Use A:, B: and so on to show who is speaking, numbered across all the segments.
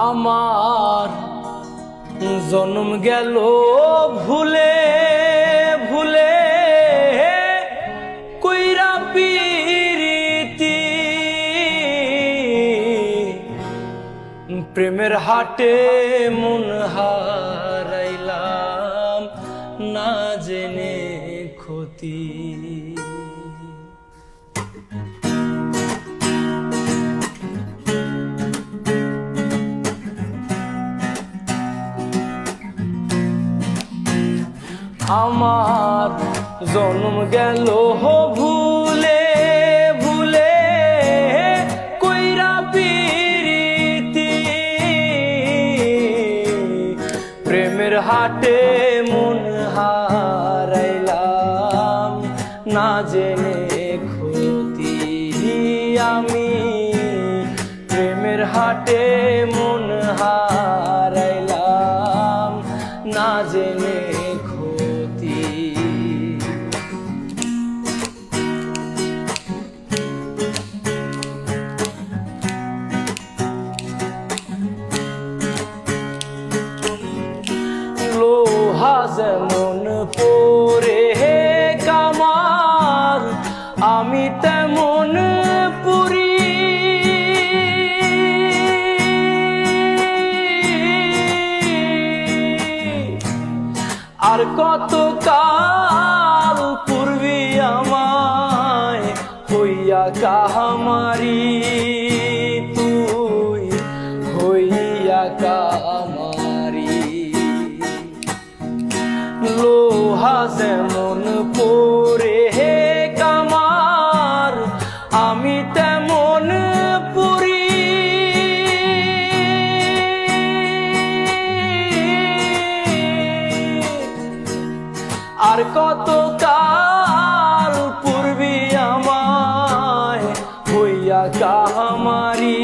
A: আমার জন্ম গেল ভুলে ভুলে কইরা পিরিতি প্রেমের হাটে মন হারাইলাম না জেনে ক্ষতি। আমার জন্ম গেল ভুলে ভুলে কইরা পিরিতি প্রেমের হাটে মন হারাইলাম না জেনে ক্ষতি। আমি প্রেমের হাটে মন হারাইলাম না জেনে যেমন পরে কামার আমি তেমন পুরি আর কত কাল পূর্বী আমায় হইয়া কাহামারি তুই হইয়া কামারি। লোহা যেমন পরে কামার আমি তেমন পুরি আর কত কাল পূর্বী আমায় হইয়া কাহামারি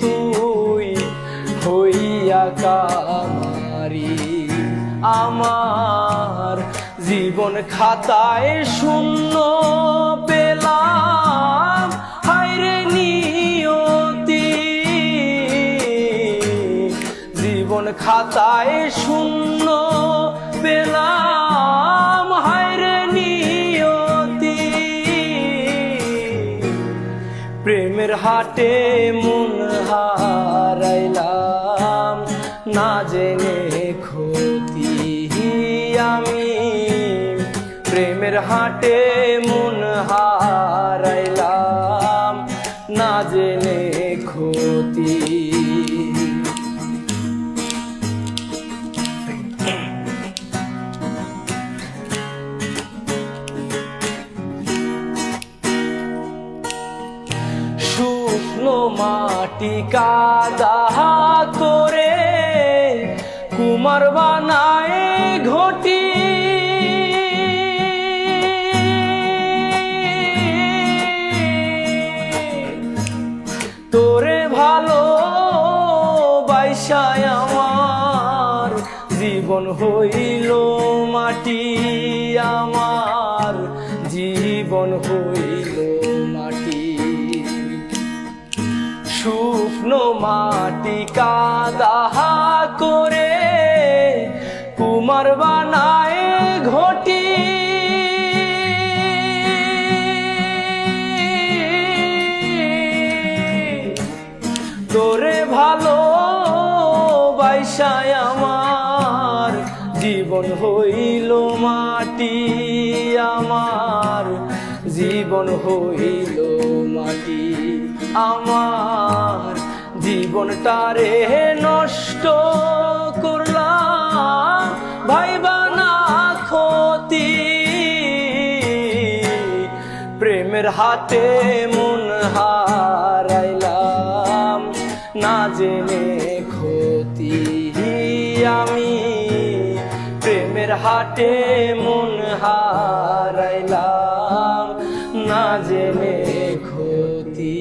A: তুই হইয়া কামারি। আমার জীবন খাতায় শূন্য পেলাম হায়রে নিয়তি জীবন খাতায় শূন্য পেলাম হায়রে নিয়তি প্রেমের হাটে মন হারাইলাম না জেনে ক্ষতি। আমি প্রেমের হাটে মন হারাইলাম না জেনে ক্ষতি। শুকনো মাটি কাদা করে কুমার বানায় ঘটি তোরে ভালো বাইসায় আমার জীবন হইল মাটি আমার জীবন হইল মাটি। শুকনো মাটি কাদা করে কুমার বানায় ঘটি তোরে ভালো বাইসায় আমার জীবন হইল মাটি আমার জীবন হইল মাটি। আমার জীবনটারে নষ্ট করলাম ভাইবা না ক্ষতি প্রেমের হাটে মন হারাইলাম না জেনে ক্ষতি। আমি প্রেমের হাটে মন হারাইলাম না জেনে ক্ষতি।